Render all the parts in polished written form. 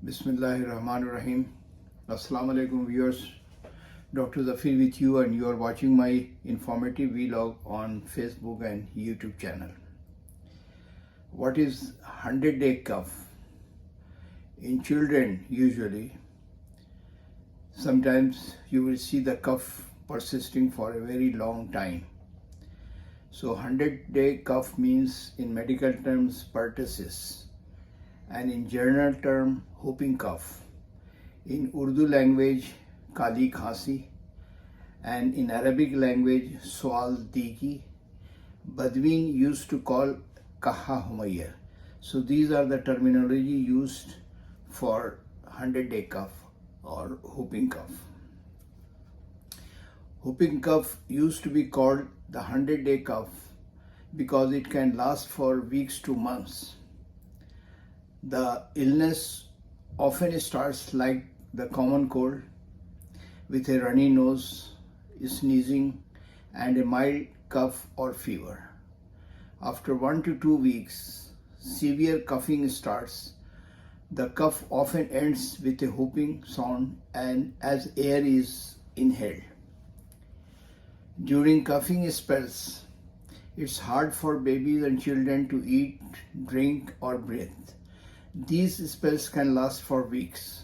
Bismillahirrahmanirrahim. Assalamu alaikum viewers. Dr. Zafeer with you, and you are watching my informative vlog on Facebook and YouTube channel. What is 100-day cough? In children usually, sometimes you will see the cough persisting for a very long time. So 100-day cough means in medical terms pertussis, and in general term whooping cough. In Urdu language kali khasi, and in Arabic language swal diki. Badwin used to call kaha humayya. So these are the terminology used for 100-day cough or whooping cough. Whooping cough used to be called the 100-day cough because it can last for weeks to months. The illness often starts like the common cold with a runny nose, sneezing, and a mild cough or fever. After 1 to 2 weeks, severe coughing starts. The cough often ends with a whooping sound and as air is inhaled. During coughing spells, it's hard for babies and children to eat, drink, or breathe. These spells can last for weeks.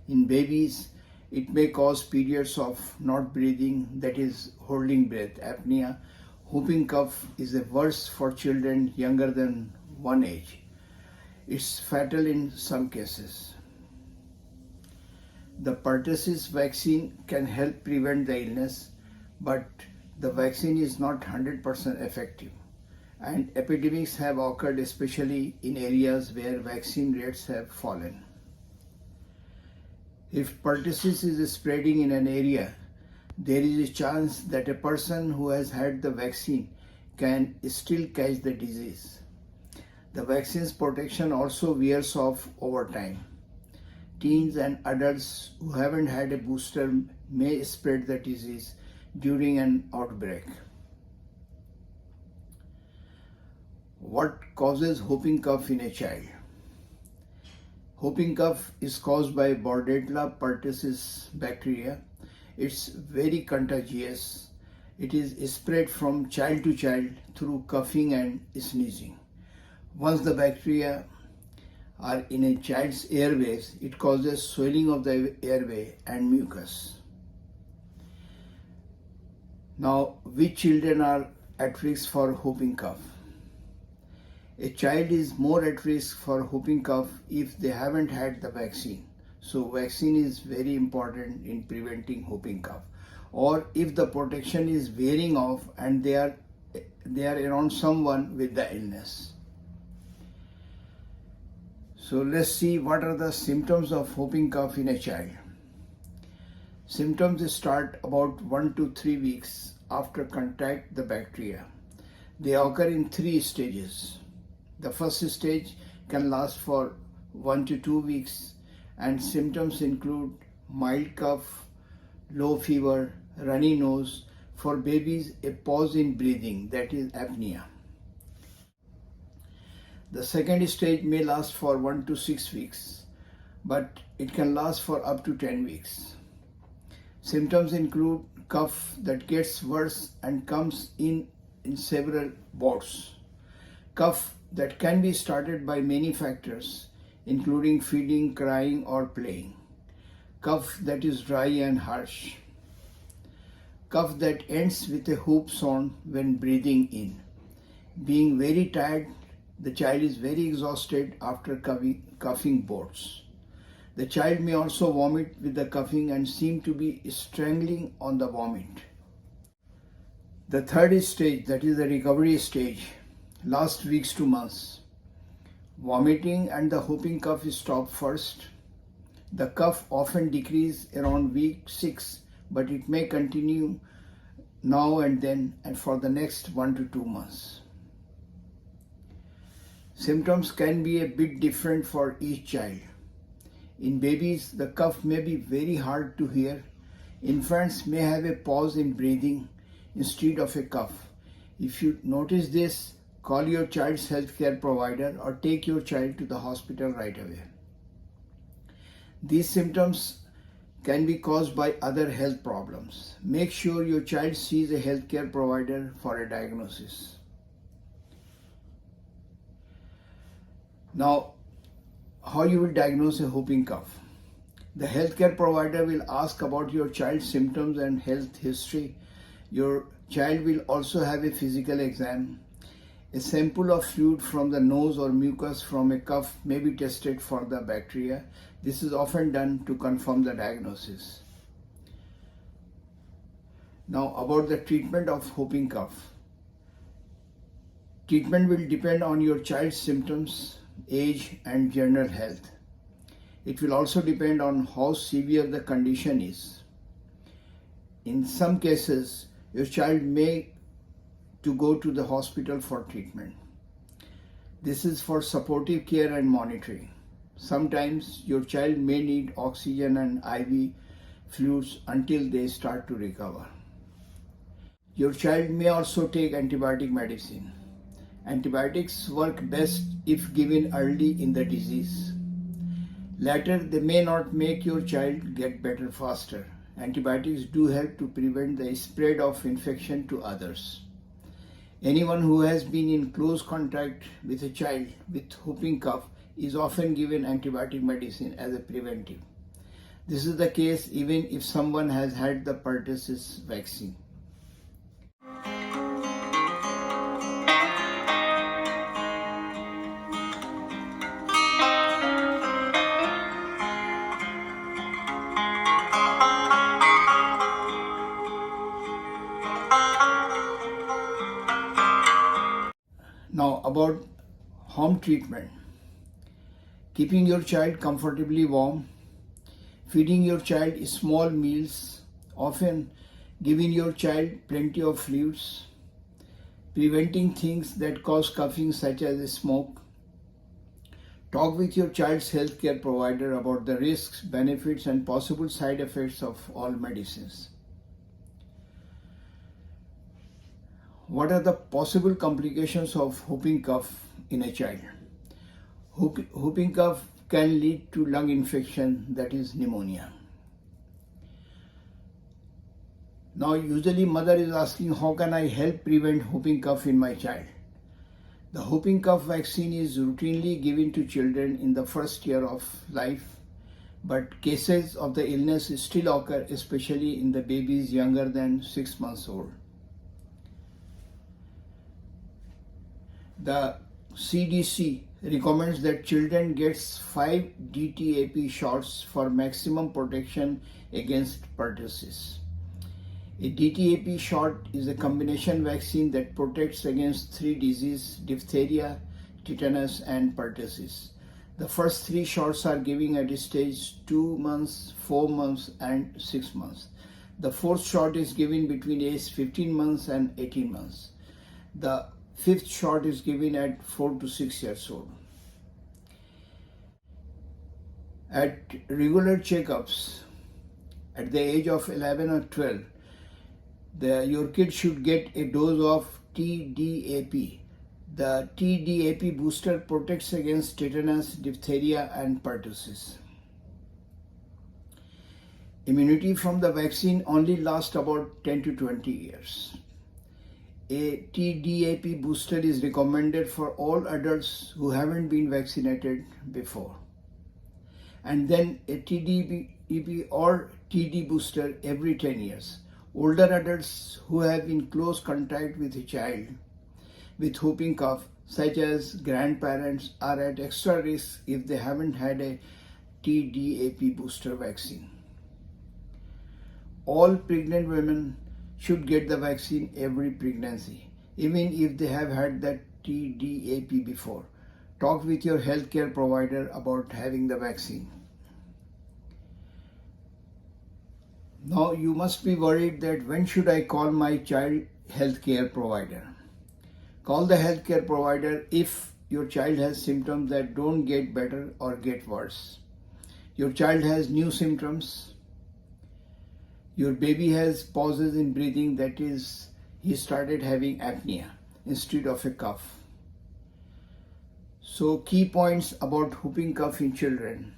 In babies, it may cause periods of not breathing, that is, holding breath, apnea. Whooping cough is the worst for children younger than 1 age. It's fatal in some cases. The pertussis vaccine can help prevent the illness, but the vaccine is not 100% effective. And epidemics have occurred especially in areas where vaccine rates have fallen. If pertussis is spreading in an area, there is a chance that a person who has had the vaccine can still catch the disease. The vaccine's protection also wears off over time. Teens and adults who haven't had a booster may spread the disease during an outbreak. What causes whooping cough in a child? Whooping cough is caused by Bordetella pertussis bacteria. It's very contagious. It is spread from child to child through coughing and sneezing. Once the bacteria are in a child's airways, it causes swelling of the airway and mucus. Now, which children are at risk for whooping cough? A child is more at risk for whooping cough if they haven't had the vaccine. So vaccine is very important in preventing whooping cough. Or if the protection is wearing off and they are around someone with the illness. So let's see what are the symptoms of whooping cough in a child. Symptoms start about 1 to 3 weeks after contact the bacteria. They occur in 3 stages. The first stage can last for 1 to 2 weeks, and symptoms include mild cough, low fever, runny nose. For babies, a pause in breathing, that is apnea. The second stage may last for 1 to 6 weeks, but it can last for up to 10 weeks. Symptoms include cough that gets worse and comes in several bouts. Cough that can be started by many factors, including feeding, crying, or playing. Cough that is dry and harsh. Cough that ends with a whoop sound when breathing in. Being very tired, the child is very exhausted after coughing bouts. The child may also vomit with the coughing and seem to be strangling on the vomit. The third stage, that is the recovery stage, lasts weeks to months. Vomiting and the whooping cough stop first. The cough often decreases around week 6, but it may continue now and then and for the next 1 to 2 months. Symptoms can be a bit different for each child. In babies, the cough may be very hard to hear. Infants may have a pause in breathing instead of a cough. If you notice this, call your child's healthcare provider or take your child to the hospital right away. These symptoms can be caused by other health problems. Make sure your child sees a healthcare provider for a diagnosis. Now, how you will diagnose a whooping cough? The healthcare provider will ask about your child's symptoms and health history. Your child will also have a physical exam. A sample of fluid from the nose or mucus from a cough may be tested for the bacteria. This is often done to confirm the diagnosis. Now, about the treatment of whooping cough. Treatment will depend on your child's symptoms, age, and general health. It will also depend on how severe the condition is. In some cases, your child may to go to the hospital for treatment. This is for supportive care and monitoring. Sometimes your child may need oxygen and IV fluids until they start to recover. Your child may also take antibiotic medicine. Antibiotics work best if given early in the disease. Later, they may not make your child get better faster. Antibiotics do help to prevent the spread of infection to others. Anyone who has been in close contact with a child with whooping cough is often given antibiotic medicine as a preventive. This is the case even if someone has had the pertussis vaccine. Now about home treatment. Keeping your child comfortably warm, feeding your child small meals, often giving your child plenty of fluids, preventing things that cause coughing such as smoke. Talk with your child's healthcare provider about the risks, benefits, and possible side effects of all medicines. What are the possible complications of whooping cough in a child? Whooping cough can lead to lung infection, that is pneumonia. Now, usually mother is asking, how can I help prevent whooping cough in my child? The whooping cough vaccine is routinely given to children in the first year of life, but cases of the illness still occur, especially in the babies younger than 6 months old. The CDC recommends that children get 5 DTaP shots for maximum protection against pertussis. A DTaP shot is a combination vaccine that protects against 3 diseases: diphtheria, tetanus, and pertussis. The first 3 shots are given at stage 2 months, 4 months, and 6 months. The 4th shot is given between age 15 months and 18 months. The 5th shot is given at 4 to 6 years old. At regular checkups at the age of 11 or 12, your kid should get a dose of TDAP. The TDAP booster protects against tetanus, diphtheria, and pertussis. Immunity from the vaccine only lasts about 10 to 20 years. A TDAP booster is recommended for all adults who haven't been vaccinated before. And then a TDAP or TD booster every 10 years. Older adults who have in close contact with a child with whooping cough, such as grandparents, are at extra risk if they haven't had a TDAP booster vaccine. All pregnant women should get the vaccine every pregnancy, even if they have had that TDAP before. Talk with your healthcare provider about having the vaccine. Now you must be worried that when should I call my child healthcare provider? Call the healthcare provider if your child has symptoms that don't get better or get worse. Your child has new symptoms. Your baby has pauses in breathing, that is, he started having apnea instead of a cough. So key points about whooping cough in children.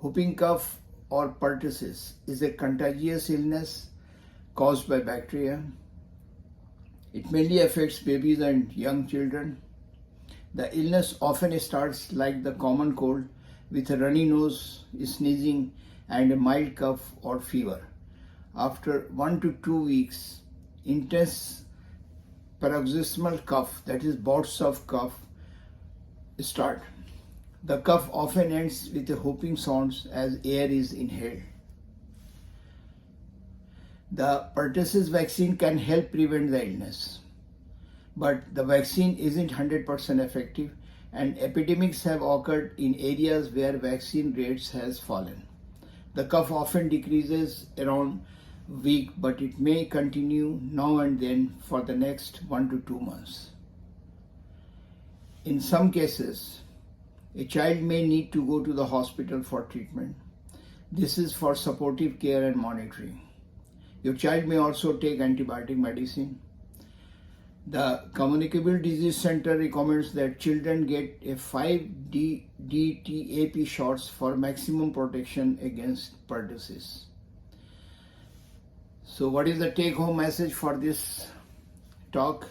Whooping cough or pertussis is a contagious illness caused by bacteria. It mainly affects babies and young children. The illness often starts like the common cold with a runny nose, sneezing, and a mild cough or fever. After 1 to 2 weeks, intense paroxysmal cough, that is bouts of cough, start. The cough often ends with a whooping sound as air is inhaled. The pertussis vaccine can help prevent the illness, but the vaccine isn't 100% effective, and epidemics have occurred in areas where vaccine rates has fallen. The cough often decreases around a week, but it may continue now and then for the next 1 to 2 months. In some cases, a child may need to go to the hospital for treatment. This is for supportive care and monitoring. Your child may also take antibiotic medicine. The Communicable Disease Center recommends that children get a 5 DTaP shots for maximum protection against pertussis. So what is the take-home message for this talk?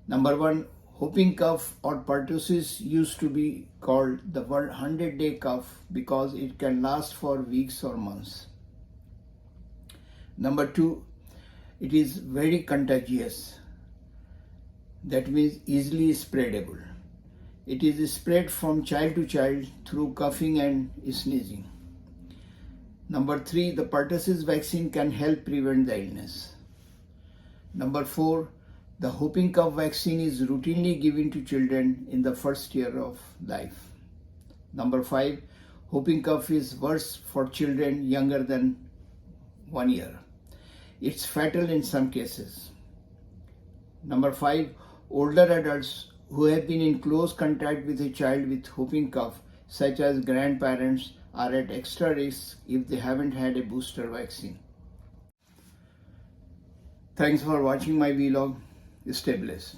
Number 1, whooping cough or pertussis used to be called the 100-day cough because it can last for weeks or months. Number 2, it is very contagious. That means easily spreadable. It is spread from child to child through coughing and sneezing. Number 3, the pertussis vaccine can help prevent the illness. Number 4, the whooping cough vaccine is routinely given to children in the first year of life. Number 5, whooping cough is worse for children younger than 1 year. It's fatal in some cases. Number 5, older adults who have been in close contact with a child with whooping cough, such as grandparents, are at extra risk if they haven't had a booster vaccine. Thanks for watching my vlog. Stay blessed.